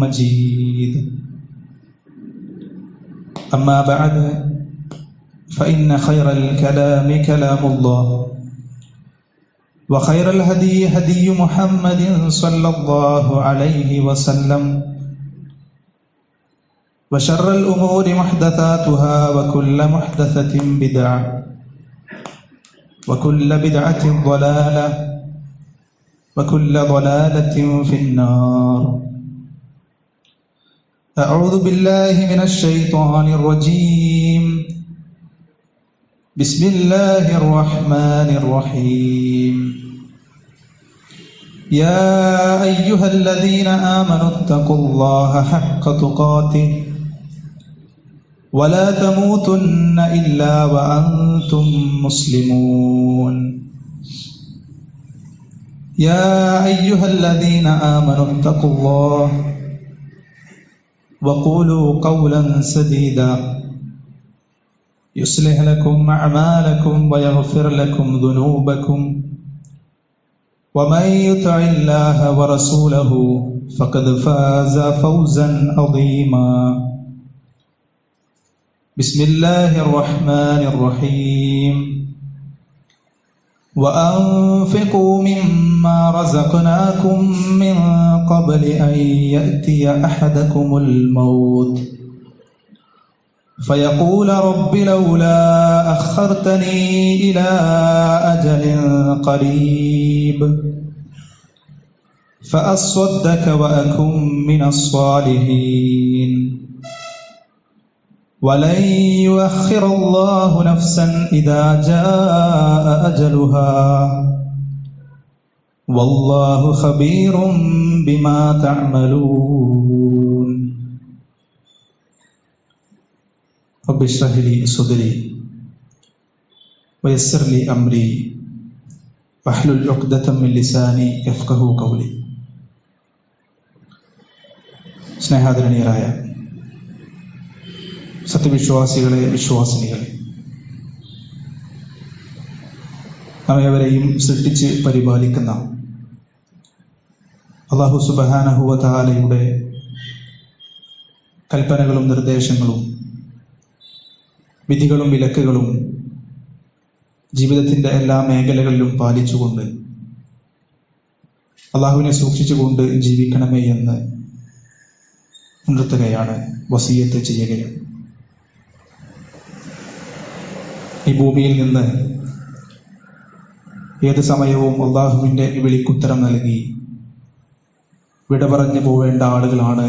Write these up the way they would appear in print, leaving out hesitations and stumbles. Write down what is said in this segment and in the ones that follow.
مجيد. أما بعد فإن خير الكلام كلام الله وخير الهدي هدي محمد صلى الله عليه وسلم وشر الأمور محدثاتها وكل محدثة بدعة وكل بدعة ضلالة وكل ضلالة في النار. أعوذ بالله من الشيطان الرجيم. بسم الله الرحمن الرحيم. يا أيها الذين آمنوا اتقوا الله حق تقاته ولا تموتن إلا وأنتم مسلمون. يا أيها الذين آمنوا اتقوا الله وقولوا قولا سديدا يصلح لكم أعمالكم ويغفر لكم ذنوبكم ومن يطع الله ورسوله فقد فاز فوزا عظيما. بسم الله الرحمن الرحيم. وأنفقوا مما رزقناكم من قبل أن يأتي أحدكم الموت فيقول رب لولا أخرتني إلى أجل قريب فأصدق وأكن من الصالحين ولن يؤخر الله نفسا إذا جاء أجلها والله خبير بما تعملون. رب اشرح لي صدري ويسر لي أمري واحلل عقدة من لساني يفقهوا قولي. സ്നേഹാദരണീയരായ സത്യവിശ്വാസികളെ, വിശ്വാസിനികളെ, നമ്മേവരെയും സൃഷ്ടിച്ച് പരിപാലിക്കുന്ന അല്ലാഹു സുബ്ഹാനഹു വ തആലയുടെ കൽപ്പനകളും നിർദ്ദേശങ്ങളും വിധികളും വിലക്കുകളും ജീവിതത്തിൻ്റെ എല്ലാ മേഖലകളിലും പാലിച്ചുകൊണ്ട് അല്ലാഹുവിനെ സൂക്ഷിച്ചുകൊണ്ട് ജീവിക്കണമേ എന്ന് ഉണർത്തുകയാണ്, വസിയത്ത് ചെയ്യുകയാണ്. ഈ ഭൂമിയിൽ നിന്ന് ഏത് സമയവും അള്ളാഹുവിൻ്റെ വിളിക്കുത്തരം നൽകി വിട പറഞ്ഞു പോവേണ്ട ആളുകളാണ്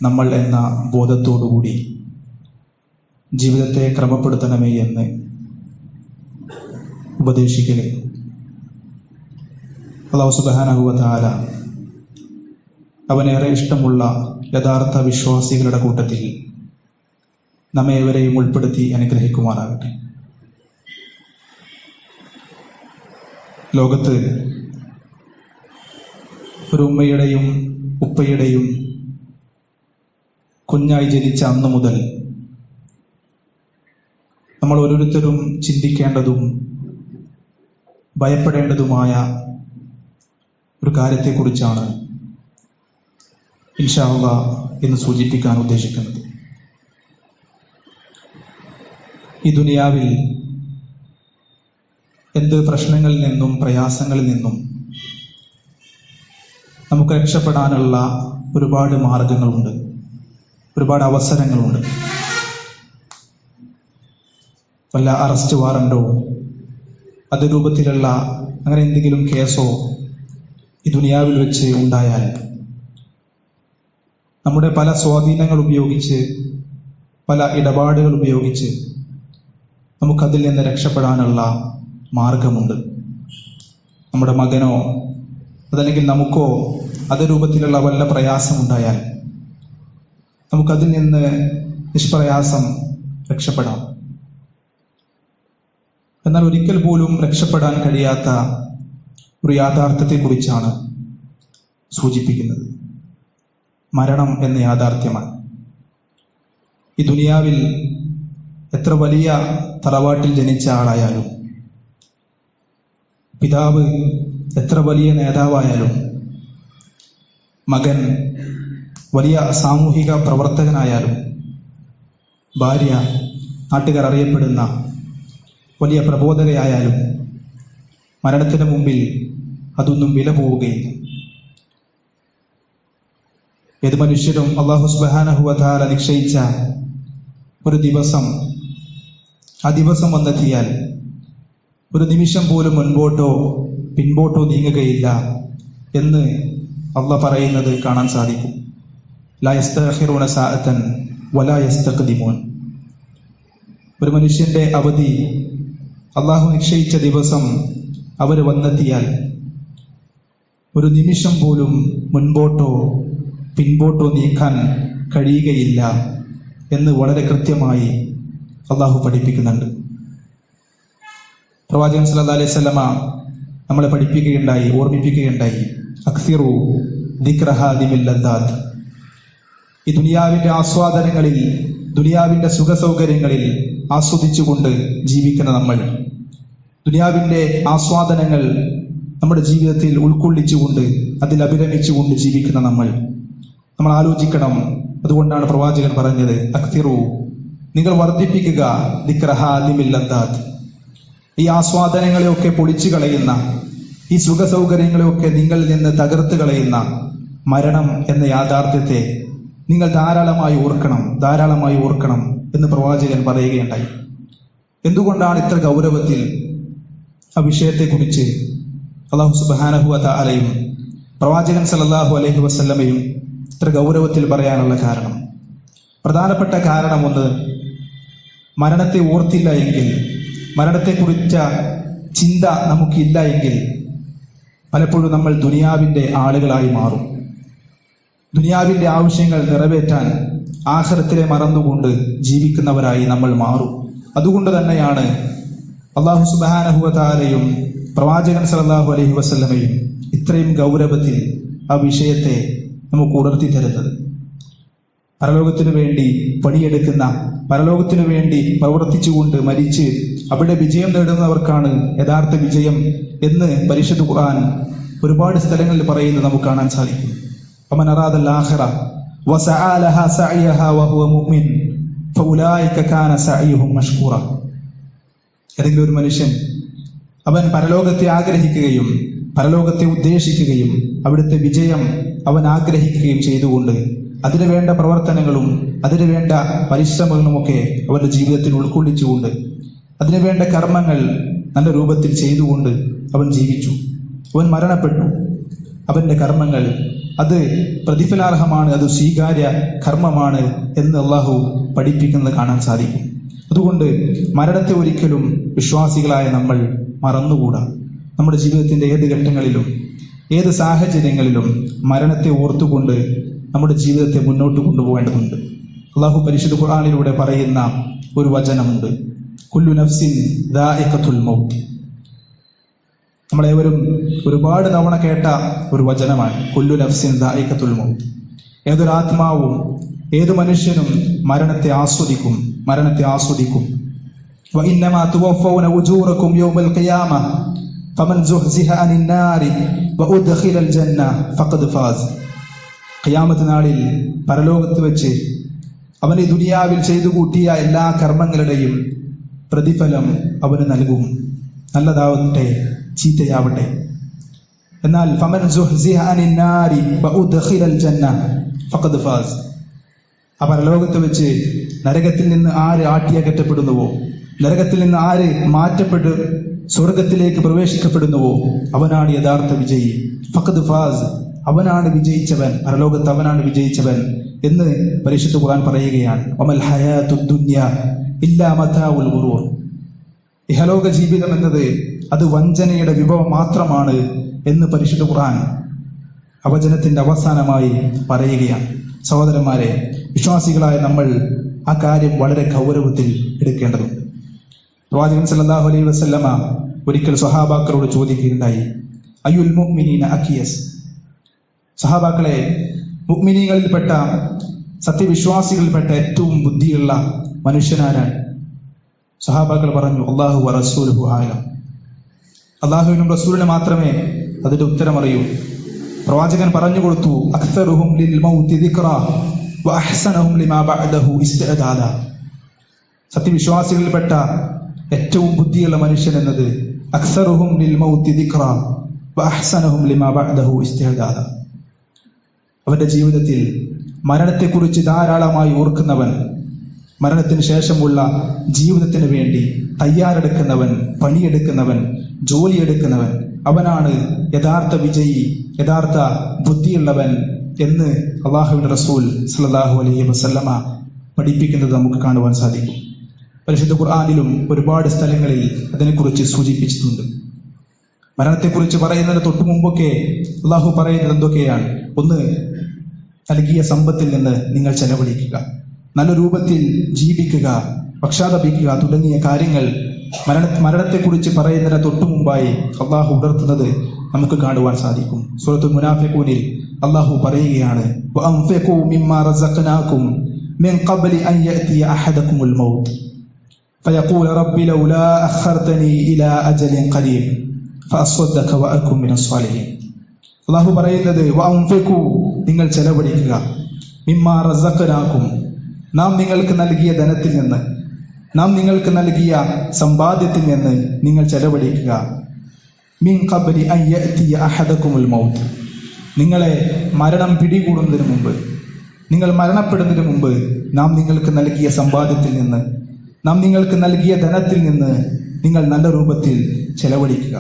നമ്മൾ എന്ന ബോധത്തോടുകൂടി ജീവിതത്തെ ക്രമപ്പെടുത്തണമേ എന്ന് ഉപദേശിക്കുകയും അല്ലാഹു സുബ്ഹാനഹു വ തആല അവനേറെ ഇഷ്ടമുള്ള യഥാർത്ഥ വിശ്വാസികളുടെ കൂട്ടത്തിൽ നമ്മേവരെയും ഉൾപ്പെടുത്തി അനുഗ്രഹിക്കുമാറാകട്ടെ. ലോകത്ത് ഒരു ഉമ്മയുടെയും ഉപ്പയുടെയും കുഞ്ഞായി ജനിച്ച അന്നു മുതൽ നമ്മൾ ഓരോരുത്തരും ചിന്തിക്കേണ്ടതും ഭയപ്പെടേണ്ടതുമായ ഒരു കാര്യത്തെക്കുറിച്ചാണ് ഇൻഷാ അല്ലാഹ് എന്ന് സൂചിപ്പിക്കാൻ ഉദ്ദേശിക്കുന്നത്. ഈ ദുനിയാവിൽ എന്ത് പ്രശ്നങ്ങളിൽ നിന്നും പ്രയാസങ്ങളിൽ നിന്നും നമുക്ക് രക്ഷപ്പെടാനുള്ള ഒരുപാട് മാർഗങ്ങളുണ്ട്, ഒരുപാട് അവസരങ്ങളുണ്ട്. വല്ല അറസ്റ്റ് വാറണ്ടോ അത് രൂപത്തിലുള്ള അങ്ങനെ എന്തെങ്കിലും കേസോ ഈ ദുനിയാവിൽ വെച്ച് ഉണ്ടായാൽ നമ്മുടെ പല സ്വാധീനങ്ങൾ ഉപയോഗിച്ച്, പല ഇടപാടുകൾ ഉപയോഗിച്ച് നമുക്കതിൽ നിന്ന് രക്ഷപ്പെടാനുള്ള മാർഗമുണ്ട്. നമ്മുടെ മകനോ അതല്ലെങ്കിൽ നമുക്കോ അത് രൂപത്തിലുള്ള വല്ല പ്രയാസമുണ്ടായാൽ നമുക്കതിൽ നിന്ന് നിഷ്പ്രയാസം രക്ഷപ്പെടാം. എന്നാൽ ഒരിക്കൽ പോലും രക്ഷപ്പെടാൻ കഴിയാത്ത ഒരു യാഥാർത്ഥ്യത്തെക്കുറിച്ചാണ് സൂചിപ്പിക്കുന്നത്. മരണം എന്ന യാഥാർത്ഥ്യമാണ്. ഈ ദുനിയാവിൽ എത്ര വലിയ തറവാട്ടിൽ ജനിച്ച ആളായാലും, പിതാവ് എത്ര വലിയ നേതാവായാലും, മകൻ വലിയ സാമൂഹിക പ്രവർത്തകനായാലും, ഭാര്യ നാട്ടുകാർ അറിയപ്പെടുന്ന വലിയ പ്രബോധകയായാലും മരണത്തിന് മുമ്പിൽ അതൊന്നും വില പോവുകയില്ല. ഏത് മനുഷ്യരും അല്ലാഹു സുബ്ഹാനഹു വ തആല നിശ്ചയിച്ച ഒരു ദിവസം, ആ ദിവസം വന്നെത്തിയാൽ ഒരു നിമിഷം പോലും മുൻപോട്ടോ പിൻപോട്ടോ നീങ്ങുകയില്ല എന്ന് അല്ലാഹ് പറയുന്നത് കാണാൻ സാധിക്കും. ലാ യസ്തഖിറൂന സഅതൻ വലാ യസ്തഖ്ദിമൂൻ. ഒരു മനുഷ്യന്റെ അവധി അല്ലാഹു നിശ്ചയിച്ച ദിവസം അവർ വന്നെത്തിയാൽ ഒരു നിമിഷം പോലും മുൻപോട്ടോ പിൻപോട്ടോ നീക്കാൻ കഴിയുകയില്ല എന്ന് വളരെ കൃത്യമായി അല്ലാഹു പഠിപ്പിക്കുന്നുണ്ട്. പ്രവാചകൻ സല്ലല്ലാഹു അലൈഹി വസല്ലമ നമ്മളെ പഠിപ്പിക്കുകയുണ്ടായി, ഓർമ്മിപ്പിക്കുകയുണ്ടായി, അക്സിറു ദിക്റ ഹാദിമിൽ ലദ്ദാത്ത്. ഈ ദുനിയാവിന്റെ ആസ്വാദനങ്ങളിൽ, ദുനിയാവിന്റെ സുഖസൗകര്യങ്ങളിൽ ആസ്വദിച്ചുകൊണ്ട് ജീവിക്കുന്ന നമ്മൾ, ദുനിയാവിന്റെ ആസ്വാദനങ്ങൾ നമ്മുടെ ജീവിതത്തിൽ ഉൾക്കൊള്ളിച്ചുകൊണ്ട് അതിൽ അഭിരമിച്ചുകൊണ്ട് ജീവിക്കുന്ന നമ്മൾ ആലോചിക്കണം. അതുകൊണ്ടാണ് പ്രവാചകൻ പറഞ്ഞത്, അക്തിറു, നിങ്ങൾ വർദ്ധിപ്പിക്കുക ദിക്റ ഹാദിമിൽ ലദ്ദാത്ത്. ഈ ആസ്വാദനങ്ങളെയൊക്കെ പൊളിച്ചു കളയുന്ന, ഈ സുഖസൗകര്യങ്ങളെയൊക്കെ നിങ്ങളിൽ നിന്ന് തകർത്ത് കളയുന്ന മരണം എന്ന യാഥാർത്ഥ്യത്തെ നിങ്ങൾ ധാരാളമായി ഓർക്കണം എന്ന് പ്രവാചകൻ പറയുകയുണ്ടായി. എന്തുകൊണ്ടാണ് ഇത്ര ഗൗരവത്തിൽ ആ വിഷയത്തെക്കുറിച്ച് അല്ലാഹു സുബ്ഹാനഹു വ തആലയും പ്രവാചകൻ സല്ലല്ലാഹു അലൈഹി വസല്ലമയും ഇത്ര ഗൗരവത്തിൽ പറയാനുള്ള കാരണം? പ്രധാനപ്പെട്ട കാരണം ഒന്ന്, മരണത്തെ ഓർത്തില്ല എങ്കിൽ, മരണത്തെക്കുറിച്ച ചിന്ത നമുക്കില്ല എങ്കിൽ പലപ്പോഴും നമ്മൾ ദുനിയാവിന്റെ ആളുകളായി മാറും. ദുനിയാവിന്റെ ആവശ്യങ്ങൾ നിറവേറ്റാൻ ആഖിറത്തിലെ മറന്നുകൊണ്ട് ജീവിക്കുന്നവരായി നമ്മൾ മാറും. അതുകൊണ്ട് തന്നെയാണ് അല്ലാഹു സുബ്ഹാനഹു വ തആലയും പ്രവാചകൻ സല്ലല്ലാഹു അലൈഹി വസല്ലമയും ഇത്രയും ഗൗരവത്തിൽ ആ വിഷയത്തെ നമുക്ക് ഉണർത്തി തരുന്നത്. പരലോകത്തിനു വേണ്ടി പണിയെടുക്കുന്ന, പരലോകത്തിനു വേണ്ടി പ്രവർത്തിച്ചുകൊണ്ട് മരിച്ച് അവിടെ വിജയം നേടുന്നവർക്കാണ് യഥാർത്ഥ വിജയം എന്ന് പരിശുദ്ധ ഖുർആൻ ഒരുപാട് സ്ഥലങ്ങളിൽ പറയുന്നത് നമുക്ക് കാണാൻ സാധിക്കും. വമൻ അറാദൽ ആഖിറ വസഅ ലഹാ സഅയഹാ വഹുവ മുഅ്മിൻ ഫഉലൈക കാന സഅയുഹും മഷ്കൂറ. ഏതെങ്കിലും ഒരു മനുഷ്യൻ അവൻ പരലോകത്തെ ആഗ്രഹിക്കുകയും പരലോകത്തെ ഉദ്ദേശിക്കുകയും അവിടുത്തെ വിജയം അവൻ ആഗ്രഹിക്കുകയും ചെയ്തുകൊണ്ട് അതിനു വേണ്ട പ്രവർത്തനങ്ങളും അതിനു വേണ്ട പരിശ്രമങ്ങളുമൊക്കെ അവന്റെ ജീവിതത്തിൽ ഉൾക്കൊള്ളിച്ചുകൊണ്ട് അതിനു വേണ്ട കർമ്മങ്ങൾ നല്ല രൂപത്തിൽ ചെയ്തുകൊണ്ട് അവൻ ജീവിച്ചു, അവൻ മരണപ്പെട്ടു. അവന്റെ കർമ്മങ്ങൾ അത് പ്രതിഫലാർഹമാണ്, അത് സ്വീകാര്യ കർമ്മമാണ് എന്ന് അല്ലാഹു പഠിപ്പിക്കുന്നത് കാണാൻ സാധിക്കും. അതുകൊണ്ട് മരണത്തെ ഒരിക്കലും വിശ്വാസികളായ നമ്മൾ മറന്നുകൂടാ. നമ്മുടെ ജീവിതത്തിന്റെ ഏത് ഘട്ടങ്ങളിലും ഏത് സാഹചര്യങ്ങളിലും മരണത്തെ ഓർത്തുകൊണ്ട് നമ്മുടെ ജീവിതത്തെ മുന്നോട്ട് കൊണ്ടുപോകേണ്ടതുണ്ട്. അല്ലാഹു പരിശുദ്ധ ഖുർആനിലൂടെ പറയുന്ന ഒരു വചനമുണ്ട്, കുല്ലു നഫ്സിൻ ദാഇഖത്തുൽ മൗത്ത്. നമ്മളേവരും ഒരുപാട് തവണ കേട്ട ഒരു വചനമാണ്, കുല്ലു നഫ്സിൻ ദാഇഖത്തുൽ മൗത്ത്. ഏതൊരു ആത്മാവും ഏത് മനുഷ്യനും മരണത്തെ ആസ്വദിക്കും. വഇന്നമാ തുവഫൗന ഉജൂറകും യൗമൽ ഖിയാമ ഫമൻ സുഹ്സിഹ അനിൻ നാരി വഉദ്ഖിലൽ ജന്ന ഫഖദ് ഫാസ്. ഖിയാമത്ത് നാളിൽ പരലോകത്ത് വെച്ച് അവന് ദുനിയാവിൽ ചെയ്തു കൂട്ടിയ എല്ലാ കർമ്മങ്ങളുടെയും പ്രതിഫലം അവന് നൽകും, നല്ലതാവട്ടെ ചീത്തയാവട്ടെ. എന്നാൽ ഫമൻ സുഹ്സിഹ അനിൻ നാരി വഉദ്ഖിലൽ ജന്ന ഫഖദ് ഫാസ്. ആ പരലോകത്ത് വെച്ച് നരകത്തിൽ നിന്ന് ആര് ആട്ടിയകറ്റപ്പെടുന്നുവോ, നരകത്തിൽ നിന്ന് ആര് മാറ്റപ്പെട്ട് സ്വർഗത്തിലേക്ക് പ്രവേശിക്കപ്പെടുന്നുവോ അവനാണ് യഥാർത്ഥ വിജയി. ഫഖദ് ഫാസ്, അവനാണ് വിജയിച്ചവൻ, പരലോകത്ത് അവനാണ് വിജയിച്ചവൻ എന്ന് പരിശുദ്ധ ഖുർആൻ പറയുകയാണ്. വമൽ ഹയാത്തുദ് ദുനിയ ഇല്ലാ മതാഉൽ ഗുറൂർ. ഇഹലോക ജീവിതം എന്നത് അത് വഞ്ചനയുടെ വിഭവം മാത്രമാണ് എന്ന് പരിശുദ്ധ ഖുർആൻ അവചനത്തിന്റെ അവസാനമായി പറയുകയാണ്. സഹോദരന്മാരെ, വിശ്വാസികളായ നമ്മൾ ആ കാര്യം വളരെ ഗൗരവത്തിൽ എടുക്കേണ്ടതുണ്ട്. പ്രവാചകൻ സല്ലല്ലാഹു അലൈഹി വസല്ലമ ഒരിക്കൽ സ്വഹാബാക്കളോട് ചോദിക്കുകയുണ്ടായി, അയ്യുൽ മുഅ്മിനീന അഖിയസ്. സഹാബാക്കളെ, മുഅ്മിനീങ്ങളിൽപ്പെട്ട സത്യവിശ്വാസികളിൽപ്പെട്ട ഏറ്റവും ബുദ്ധിയുള്ള മനുഷ്യനാരാണ്? സഹാബാക്കൾ പറഞ്ഞു, അല്ലാഹു വ റസൂലുഹു ആലം. അല്ലാഹുവിനും റസൂലിനും മാത്രമേ അതിന്റെ ഉത്തരം അറിയൂ. പ്രവാചകൻ പറഞ്ഞു കൊടുത്തു, അക്സറുഹും ലിൽ മൗതി ദിക്റ വഅഹ്സനഹും ലിമാ ബഅദഹു ഇസ്തിഅദാദ. സത്യവിശ്വാസികളിൽപ്പെട്ട ഏറ്റവും ബുദ്ധിയുള്ള മനുഷ്യൻ എന്നത് അക്സറുഹും ലിൽ മൗതി ദിക്റ വഅഹ്സനഹും ലിമാ ബഅദഹു ഇസ്തിഅദാദ. അവന്റെ ജീവിതത്തിൽ മരണത്തെക്കുറിച്ച് ധാരാളമായി ഓർക്കുന്നവൻ, മരണത്തിന് ശേഷമുള്ള ജീവിതത്തിന് വേണ്ടി തയ്യാറെടുക്കുന്നവൻ, പണിയെടുക്കുന്നവൻ, ജോലിയെടുക്കുന്നവൻ, അവനാണ് യഥാർത്ഥ വിജയി, യഥാർത്ഥ ബുദ്ധിയുള്ളവൻ എന്ന് അള്ളാഹുവിന്റെ റസൂൽ സല്ലല്ലാഹു അലൈഹി വസല്ലമ പഠിപ്പിക്കുന്നത് നമുക്ക് കാണുവാൻ സാധിക്കും. പരിശുദ്ധ ഖുർആനിലും ഒരുപാട് സ്ഥലങ്ങളിൽ അതിനെക്കുറിച്ച് സൂചിപ്പിച്ചിട്ടുണ്ട്. മരണത്തെക്കുറിച്ച് പറയുന്നതിന് തൊട്ടു മുമ്പൊക്കെ അള്ളാഹു പറയുന്നത് എന്തൊക്കെയാണ്? ഒന്ന്, നൽകിയ സമ്പത്തിൽ നിന്ന് നിങ്ങൾ ചെലവഴിക്കുക, നല്ല രൂപത്തിൽ ജീവിക്കുക, പക്ഷാതപിക്കുക തുടങ്ങിയ കാര്യങ്ങൾ മരണത്തെക്കുറിച്ച് പറയുന്നതിന് തൊട്ടു മുമ്പായി അള്ളാഹു ഉണർത്തുന്നത് നമുക്ക് കാണുവാൻ സാധിക്കും. സൂറത്തുൽ മുനാഫിഖൂനിൽ അള്ളാഹു പറയുകയാണ്, വഅൻഫിഖൂ മിമ്മാ റസഖ്നാകും മിൻ ഖബ്ലി അൻ യഅതിയ അഹദകുമുൽ മൗത്ത് ഫയഖൂല റബ്ബി ലൗലാ അഖർതനി ഇലാ അജലിൻ ഖരീബ് ഫഅസ്വദ്ദഖ വഅകും മിനസ് സ്വാലിഹീൻ. അള്ളാഹു പറയുന്നത്, വഅൻഫിഖൂ, നിങ്ങൾ ചെലവഴിക്കുക, മിമ്മാ റസഖ്നാകും, നാം നിങ്ങൾക്ക് നൽകിയ ധനത്തിൽ നിന്ന്, നാം നിങ്ങൾക്ക് നൽകിയ സമ്പാദ്യത്തിൽ നിന്ന് നിങ്ങൾ ചെലവഴിക്കുക. മിൻ ഖബ്ലി അൻ യഅതിയ അഹദകുമുൽ മൗത്ത്, നിങ്ങളെ മരണം പിടികൂടുന്നതിന് മുമ്പ്, നിങ്ങൾ മരണപ്പെടുന്നതിന് മുമ്പ് നാം നിങ്ങൾക്ക് നൽകിയ സമ്പാദ്യത്തിൽ നിന്ന്, നാം നിങ്ങൾക്ക് നൽകിയ ധനത്തിൽ നിന്ന് നിങ്ങൾ നല്ല രൂപത്തിൽ ചെലവഴിക്കുക.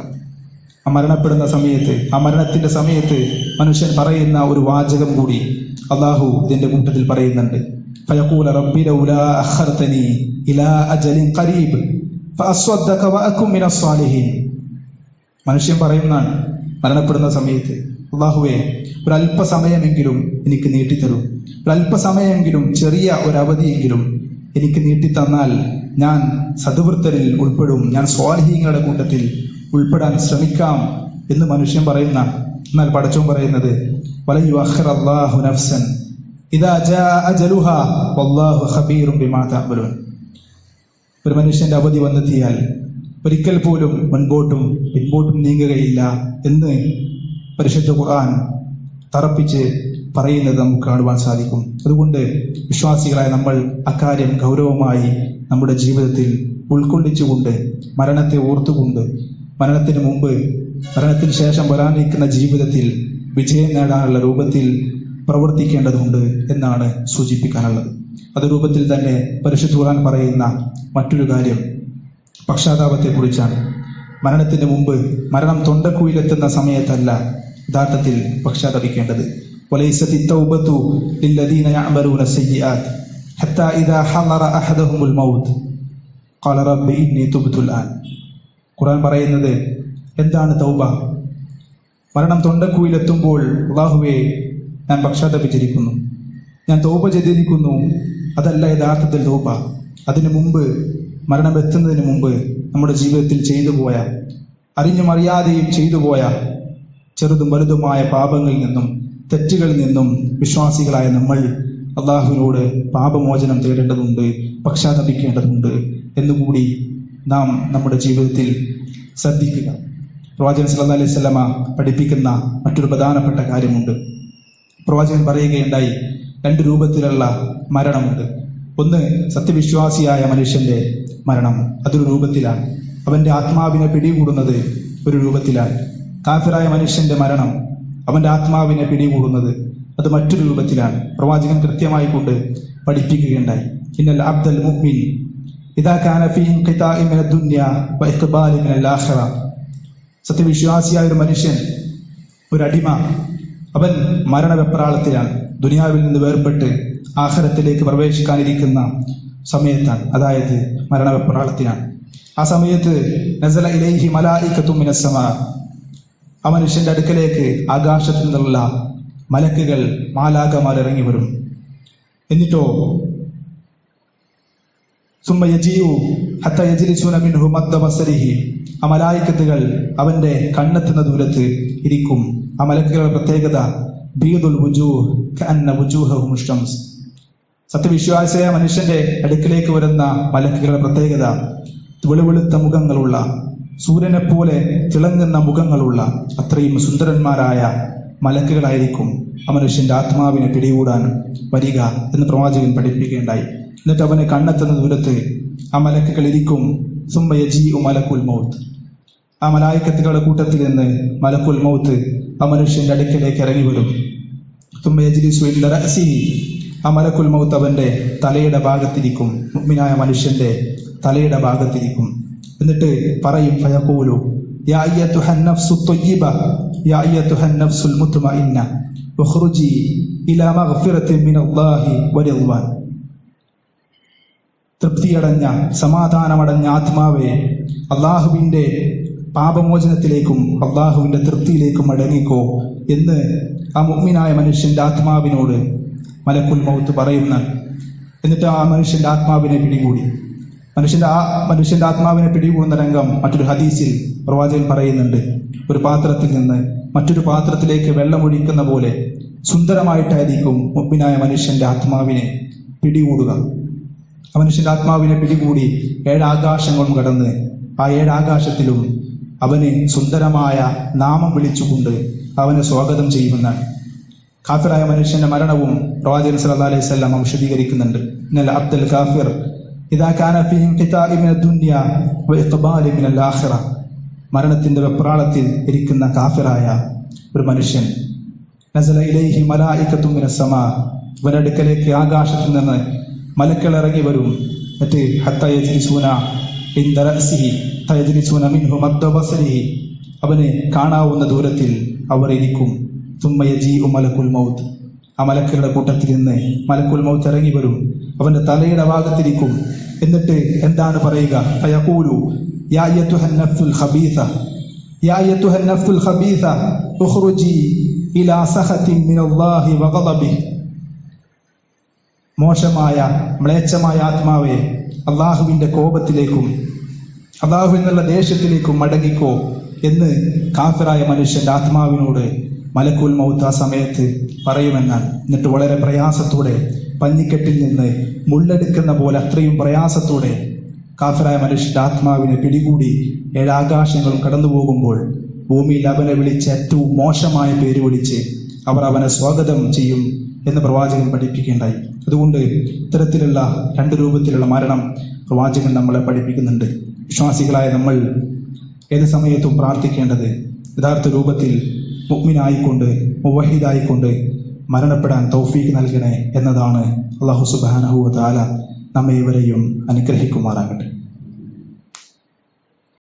ആ മരണപ്പെടുന്ന സമയത്ത്, ആ മരണത്തിന്റെ സമയത്ത് മനുഷ്യൻ പറയുന്ന ഒരു വാചകം കൂടി അള്ളാഹു ഇതിന്റെ കൂട്ടത്തിൽ പറയുന്നുണ്ട്. ഫയഖൂല റബ്ബി ലൗലാ അഖർതനി ഇലാ അജലിൻ ഖരീബ് ഫഅസ്വദ്ദഖ വഅകും മിനസ് സ്വാലിഹീൻ. മനുഷ്യൻ പറയുന്നതാണ് മരണപ്പെടുന്ന സമയത്ത്, അള്ളാഹുവേ, ഒരല്പസമയമെങ്കിലും എനിക്ക് നീട്ടിത്തരൂ, ഒരല്പസമയമെങ്കിലും, ചെറിയ ഒരവധിയെങ്കിലും എനിക്ക് നീട്ടിത്തന്നാൽ ഞാൻ സദ്വൃത്തരിൽ ഉൾപ്പെടും, ഞാൻ സ്വാലിഹീങ്ങളുടെ കൂട്ടത്തിൽ ഉൾപ്പെടാൻ ശ്രമിക്കാം എന്ന് മനുഷ്യൻ പറയുന്ന. എന്നാൽ പടച്ചോൻ പറയുന്നത്, വലയുഅഖിറല്ലാഹു നഫ്സൻ ഇദാ ജാഅ അജലുഹാ വല്ലാഹു ഖബീറും ബിമാ തഅമലൂൻ. ഒരു മനുഷ്യന്റെ അവധി വന്നെത്തിയാൽ ഒരിക്കൽ പോലും മുൻപോട്ടും പിൻപോട്ടും നീങ്ങുകയില്ല എന്ന് പരിശുദ്ധ ഖുർആൻ തറപ്പിച്ച് പറയുന്നത് നമുക്ക് കാണുവാൻ സാധിക്കും. അതുകൊണ്ട് വിശ്വാസികളായ നമ്മൾ അക്കാര്യം ഗൗരവമായി നമ്മുടെ ജീവിതത്തിൽ ഉൾക്കൊള്ളിച്ചുകൊണ്ട്, മരണത്തെ ഓർത്തുകൊണ്ട്, മരണത്തിന് മുമ്പ്, മരണത്തിന് ശേഷം വരാനിരിക്കുന്ന ജീവിതത്തിൽ വിജയം നേടാനുള്ള രൂപത്തിൽ പ്രവർത്തിക്കേണ്ടതുണ്ട് എന്നാണ് സൂചിപ്പിക്കാനുള്ളത്. അത് രൂപത്തിൽ തന്നെ പരിശുദ്ധ ഖുർആൻ പറയുന്ന മറ്റൊരു കാര്യം പക്ഷാതാപത്തെക്കുറിച്ചാണ്. മരണത്തിന് മുമ്പ്, മരണം തൊണ്ടക്കുയിലെത്തുന്ന സമയത്തല്ല യഥാർത്ഥത്തിൽ പക്ഷാതപിക്കേണ്ടത്. വലൈസത്തി തൗബതു ലില്ലദീന യഅമലൂന സയ്യിആത് ഹത്താ ഇദാ ഹളറ അഹദഹുമുൽ മൗത്ത് ഖാല റബ്ബി ഇന്നി തുബ്തുൽ ആൻ. ഖുർആൻ പറയുന്നത് എന്താണ് തൗബ? മരണം തൊണ്ടക്കുയിലെത്തുമ്പോൾ അല്ലാഹുവേ, ഞാൻ പക്ഷാതപിച്ചിരിക്കുന്നു, ഞാൻ തൗബ ചെയ്തിരിക്കുന്നു, അതല്ല യഥാർത്ഥത്തിൽ തൗബ. അതിനു മുമ്പ്, മരണം എത്തുന്നതിന് മുമ്പ് നമ്മുടെ ജീവിതത്തിൽ ചെയ്തു പോയ, അറിഞ്ഞും അറിയാതെയും ചെയ്തു പോയ ചെറുതും വലുതുമായ പാപങ്ങളിൽ നിന്നും തെറ്റുകളിൽ നിന്നും വിശ്വാസികളായ നമ്മൾ അള്ളാഹുവിനോട് പാപമോചനം തേടേണ്ടതുണ്ട്, പക്ഷാതപിക്കേണ്ടതുണ്ട് എന്നുകൂടി നാം നമ്മുടെ ജീവിതത്തിൽ ശ്രദ്ധിക്കുക. പ്രവാചകൻ സല്ലല്ലാഹു അലൈഹി വസല്ലമ പഠിപ്പിക്കുന്ന മറ്റൊരു പ്രധാനപ്പെട്ട കാര്യമുണ്ട്. പ്രവാചകൻ പറയുകയുണ്ടായി, രണ്ട് രൂപത്തിലുള്ള മരണമുണ്ട്. ഒന്ന്, സത്യവിശ്വാസിയായ മനുഷ്യന്റെ മരണം, അതൊരു രൂപത്തിലാണ്. അവന്റെ ആത്മാവിനെ പിടികൂടുന്നത് ഒരു രൂപത്തിലാണ്. കാഫിറായ മനുഷ്യന്റെ മരണം, അവന്റെ ആത്മാവിനെ പിടികൂടുന്നത് അത് മറ്റൊരു രൂപത്തിലാണ്. പ്രവാചകൻ കൃത്യമായി കൊണ്ട് പഠിപ്പിക്കുകയുണ്ടായി, ഇന്നൽ അബ്ദൽ മുഅ്മിൻ ഇദാ കാന ഫീ ഇൻഖിതാഇ മിന ദുനിയ വ ഇഖ്ബാലി മിനൽ ആഖിറ. സത്യവിശ്വാസിയായ ഒരു മനുഷ്യൻ, ഒരു അടിമ, അവൻ മരണവെപ്രാളത്തിലാണ്, ദുനിയാവിൽ നിന്ന് വേർപെട്ട് ആഖിറത്തിലേക്ക് പ്രവേശിക്കാനിരിക്കുന്ന സമയത്താണ്, അതായത് മരണവെപ്രാളത്തിലാണ്. ആ സമയത്ത് നസല ഇലൈഹി മലായികത്തും മിനസ് സമാ, ആ മനുഷ്യന്റെ അടുക്കലേക്ക് ആകാശത്തിൽ നിന്നുള്ള മലക്കുകൾ, മാലാഖമാർ ഇറങ്ങി വരും. എന്നിട്ടോ സുമ്മ യജീഉ ഹത്ത യജ്ലിസൂന മിൻഹു മദ്ദ ബസരിഹി, ആ മലായികത്തുകൾ അവന്റെ കണ്ണെത്തുന്ന ദൂരത്ത് ഇരിക്കും. ആ മലക്കുകളുടെ പ്രത്യേകത ബീദുൽ വുജൂഹ് കഅന്ന വുജൂഹഹും ശംസ്. സത്യവിശ്വാസിയായ മനുഷ്യന്റെ അടുക്കിലേക്ക് വരുന്ന മലക്കുകളുടെ പ്രത്യേകത വെളുവെളുത്ത മുഖങ്ങളുള്ള, സൂര്യനെ പോലെ തിളങ്ങുന്ന മുഖങ്ങളുള്ള, അത്രയും സുന്ദരന്മാരായ മലക്കുകളായിരിക്കും ആ മനുഷ്യന്റെ ആത്മാവിനെ പിടികൂടാൻ വരിക എന്ന് പ്രവാചകൻ പഠിപ്പിക്കുകയുണ്ടായി. എന്നിട്ട് അവനെ കണ്ണെത്തുന്ന ദൂരത്ത് ആ മലക്കുകൾ ഇരിക്കും. സുമ്മ യജീഉ മലക്കുൽ മൗത്ത്, ആ മലായിക്കത്തുകളുടെ കൂട്ടത്തിൽ നിന്ന് മലക്കുൽ മൗത്ത് ആ മനുഷ്യന്റെ അടുക്കലേക്ക് ഇറങ്ങി വരും. സുമ്മ യജ്ലിസു ഇൻദ റഅസിഹി, ആ മലക്കുൽ മൗത്ത് അവന്റെ തലയുടെ ഭാഗത്തിരിക്കും, മുഅ്മിനായ മനുഷ്യന്റെ തലയുടെ ഭാഗത്തിരിക്കും. എന്നിട്ട് പറയും, ഫയഖൂലു യാ അയ്യതുഹൻ നഫ്സു ത്വയ്യിബ യാ അയ്യതുഹൻ നഫ്സുൽ മുത്മഇന്ന ഉഖ്റുജി ഇലാ മഗ്ഫിറത്തിൻ മിനല്ലാഹി വറിദ്വാൻ. തൃപ്തിയടഞ്ഞ സമാധാനമടഞ്ഞ ആത്മാവെ, അള്ളാഹുവിന്റെ പാപമോചനത്തിലേക്കും അള്ളാഹുവിന്റെ തൃപ്തിയിലേക്കും മടങ്ങിക്കോ എന്ന് ആ മുഅ്മിനായ മനുഷ്യന്റെ ആത്മാവിനോട് മലക്കുൽ മൗത്ത് പറയുന്ന. എന്നിട്ട് ആ മനുഷ്യന്റെ ആത്മാവിനെ പിടികൂടി മനുഷ്യന്റെ ആത്മാവിനെ പിടികൂടുന്ന രംഗം മറ്റൊരു ഹദീസിൽ പ്രവാചകൻ പറയുന്നുണ്ട്. ഒരു പാത്രത്തിൽ നിന്ന് മറ്റൊരു പാത്രത്തിലേക്ക് വെള്ളമൊഴിക്കുന്ന പോലെ സുന്ദരമായിട്ടായിരിക്കും മുഅ്മിനായ മനുഷ്യന്റെ ആത്മാവിനെ പിടികൂടുക. ആ മനുഷ്യന്റെ ആത്മാവിനെ പിടികൂടി 7 ആകാശങ്ങളും കടന്ന് ആ 7 ആകാശത്തിലും അവന് സുന്ദരമായ നാമം വിളിച്ചുകൊണ്ട് അവനെ സ്വാഗതം ചെയ്യുമെന്നാണ്. കാഫിറായ മനുഷ്യന്റെ മരണവും പ്രവാചകൻ സല്ലല്ലാഹു അലൈഹി വസല്ലം വിശദീകരിക്കുന്നുണ്ട്. ഇന്നൽ അബ്ദുൽ കാഫിർ ഇദാ കാന ഫീഹി ഇൻഖിതാഇ മിനദ് ദുനിയ വ ഇഖ്ബാലി മിനൽ ആഖിറ, മരണത്തിന്റെ വെപ്രാളത്തിൽ ഇരിക്കുന്ന കാഫിറായ ഒരു മനുഷ്യൻ, നസല ഇലൈഹി മലായികത്തും മിനസ് സമാ, അവന്റെ അടുക്കലേക്ക് ആകാശത്തിൽ നിന്ന് മലക്കുകൾ ഇറങ്ങി വരും. എന്നിട്ട് ഹത്താ യജ്ലിസൂന ഇൻദ റഅസിഹി തയജ്ലിസൂന മിൻഹു മദ്ദ ബസരിഹി, അവന് കാണാവുന്ന ദൂരത്തിൽ അവർ ഇരിക്കും. സുമ്മ യജീഉ മലക്കുൽ മൗത്ത്, ആ മലക്കുകളുടെ കൂട്ടത്തിൽ നിന്ന് മലക്കുൽ മൗത്ത് ഇറങ്ങി വരും, അവന്റെ തലയുടെ ഭാഗത്തിരിക്കും. എന്നിട്ട് എന്താണ് പറയുക? ഫയഖൂലു യാ അയ്യതുഹൻ നഫ്സുൽ ഖബീസ യാ അയ്യതുഹൻ നഫ്സുൽ ഖബീസ ഉഖ്റുജി ഇലാ സഖത്തിൻ മിനല്ലാഹി വഗളബിഹി, മോശമായ മ്ലേച്ഛമായ ആത്മാവെ, അള്ളാഹുവിന്റെ കോപത്തിലേക്കും അള്ളാഹു എന്നുള്ള ദേഷ്യത്തിലേക്കും മടങ്ങിക്കോ എന്ന് കാഫിറായ മനുഷ്യന്റെ ആത്മാവിനോട് മലക്കുൽ മൗത്ത് ആ സമയത്ത് പറയുമെന്നാണ്. എന്നിട്ട് വളരെ പ്രയാസത്തോടെ പഞ്ഞിക്കെട്ടിൽ നിന്ന് മുള്ളെടുക്കുന്ന പോലെ അത്രയും പ്രയാസത്തോടെ കാഫിറായ മനുഷ്യന്റെ ആത്മാവിനെ പിടികൂടി 7 ആകാശങ്ങളും കടന്നു പോകുമ്പോൾ ഭൂമിയിൽ അവനെ വിളിച്ച് ഏറ്റവും മോശമായ പേര് വിളിച്ച് അവർ അവനെ സ്വാഗതം ചെയ്യും എന്ന് പ്രവാചകൻ പഠിപ്പിക്കുകയുണ്ടായി. അതുകൊണ്ട് ഇത്തരത്തിലുള്ള 2 രൂപത്തിലുള്ള മരണം പ്രവാചകൻ നമ്മളെ പഠിപ്പിക്കുന്നുണ്ട്. വിശ്വാസികളായ നമ്മൾ ഏത് സമയത്തും പ്രാർത്ഥിക്കേണ്ടത് യഥാർത്ഥ രൂപത്തിൽ മുഅ്മിനായിക്കൊണ്ട് മുവഹിദായിക്കൊണ്ട് മരണപ്പെടാൻ തൗഫീഖ് നൽകണേ എന്നതാണ്. അല്ലാഹു സുബ്ഹാനഹു വ തആല നമ്മെ ഇവരെയും അനുഗ്രഹിക്കുമാറാകട്ടെ.